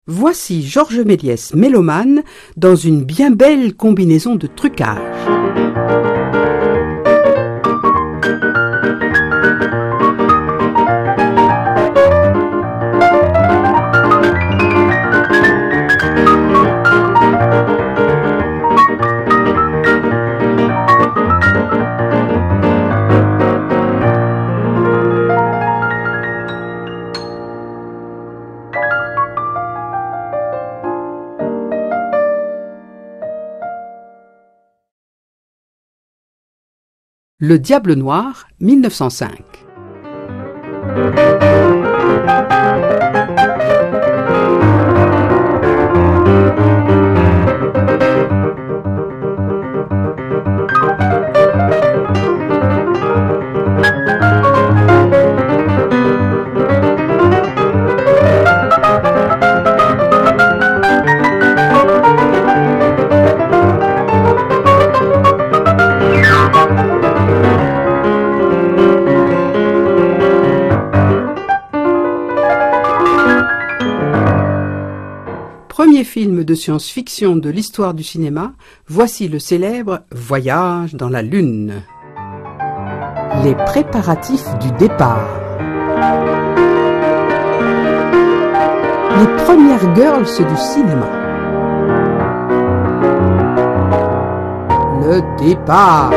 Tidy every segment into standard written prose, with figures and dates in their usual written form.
Voici Georges Méliès, mélomane, dans une bien belle combinaison de trucage. Le Diable Noir, 1905. Premier film de science-fiction de l'histoire du cinéma, voici le célèbre Voyage dans la Lune. Les préparatifs du départ. Les premières girls du cinéma. Le départ.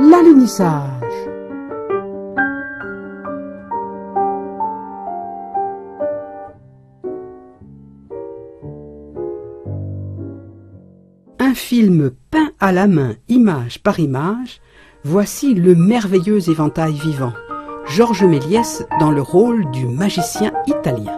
L'alunissage. Un film peint à la main, image par image, voici le merveilleux éventail vivant. Georges Méliès dans le rôle du magicien italien.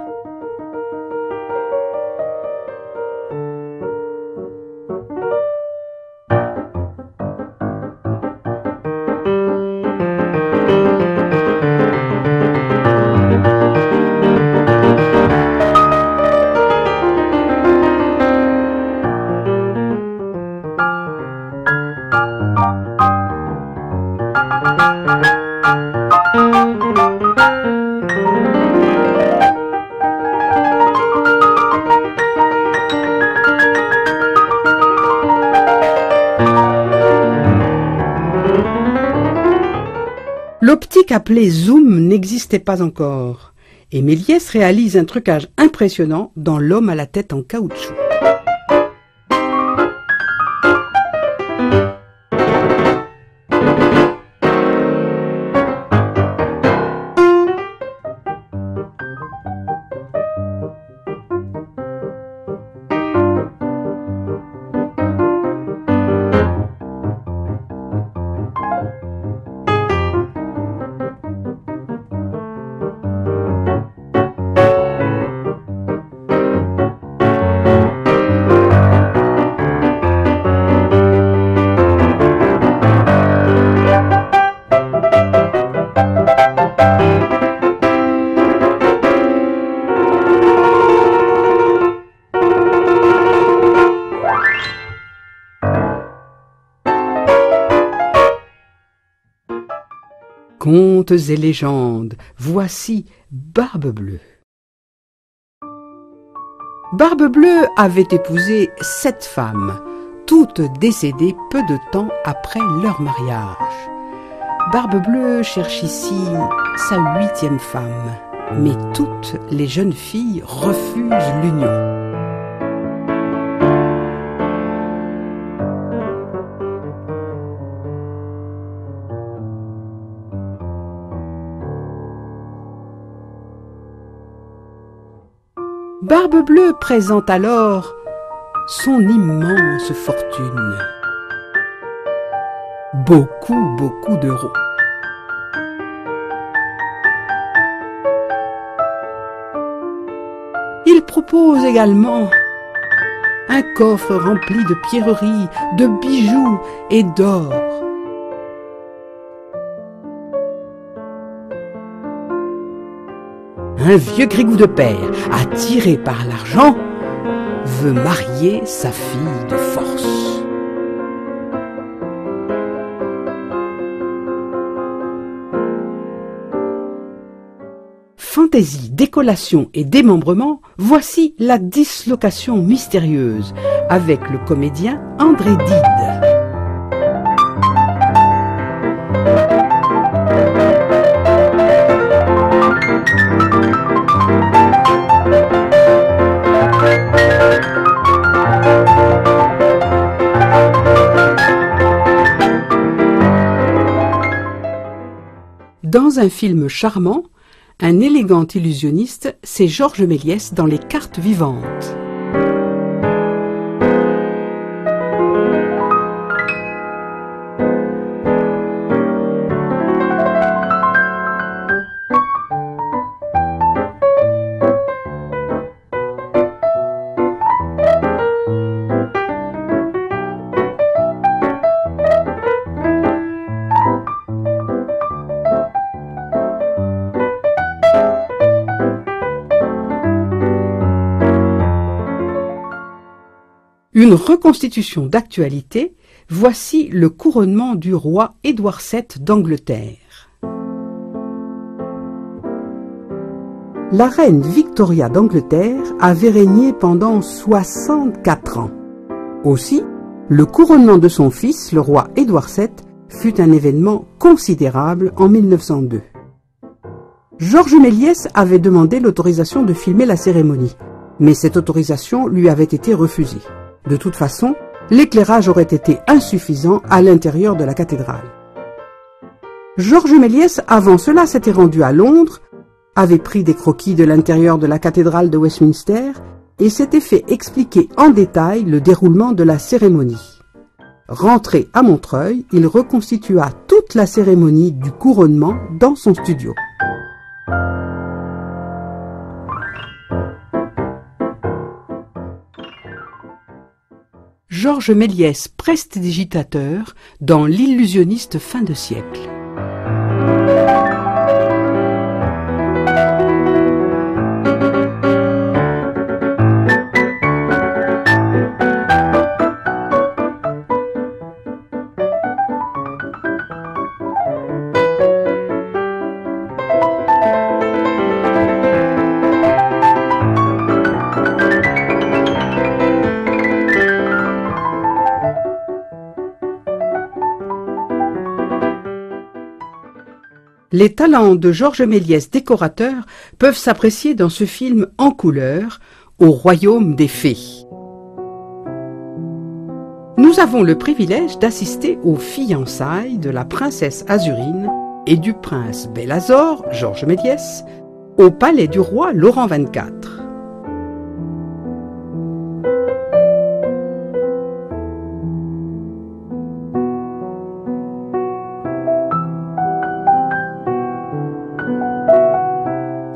L'optique appelée zoom n'existait pas encore, et Méliès réalise un trucage impressionnant dans L'homme à la tête en caoutchouc. Contes et légendes, voici Barbe Bleue. Barbe Bleue avait épousé 7 femmes, toutes décédées peu de temps après leur mariage. Barbe Bleue cherche ici sa 8e femme, mais toutes les jeunes filles refusent l'union. Barbe Bleue présente alors son immense fortune. beaucoup d'euros. Il propose également un coffre rempli de pierreries, de bijoux et d'or. Un vieux grigou de père, attiré par l'argent, veut marier sa fille de force. Fantaisie, décollation et démembrement, voici la dislocation mystérieuse avec le comédien André Dide. Dans un film charmant, un élégant illusionniste, c'est Georges Méliès dans Les Cartes vivantes. Une reconstitution d'actualité, voici le couronnement du roi Édouard VII d'Angleterre. La reine Victoria d'Angleterre avait régné pendant 64 ans. Aussi, le couronnement de son fils, le roi Édouard VII, fut un événement considérable en 1902. Georges Méliès avait demandé l'autorisation de filmer la cérémonie, mais cette autorisation lui avait été refusée. De toute façon, l'éclairage aurait été insuffisant à l'intérieur de la cathédrale. Georges Méliès, avant cela, s'était rendu à Londres, avait pris des croquis de l'intérieur de la cathédrale de Westminster et s'était fait expliquer en détail le déroulement de la cérémonie. Rentré à Montreuil, il reconstitua toute la cérémonie du couronnement dans son studio. Georges Méliès, prestidigitateur dans L'illusionniste fin de siècle. Les talents de Georges Méliès, décorateur, peuvent s'apprécier dans ce film en couleur, Au royaume des fées. Nous avons le privilège d'assister aux fiançailles de la princesse Azurine et du prince Belle-Azor, Georges Méliès, au palais du roi Laurent XXIV.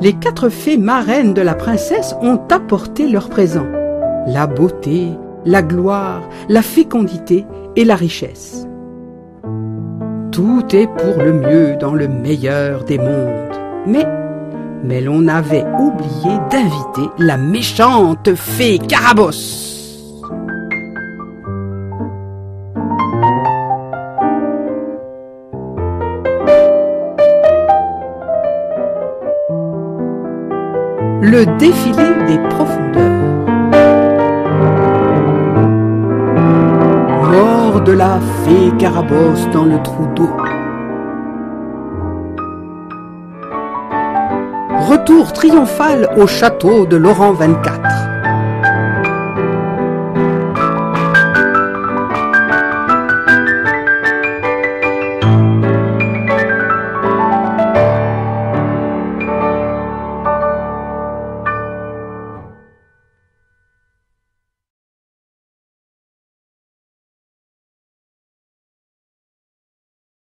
Les 4 fées marraines de la princesse ont apporté leurs présents: la beauté, la gloire, la fécondité et la richesse. Tout est pour le mieux dans le meilleur des mondes. Mais l'on avait oublié d'inviter la méchante fée Carabosse. Le défilé des profondeurs. Mort de la fée Carabosse dans le trou d'eau. Retour triomphal au château de Laurent XXIV.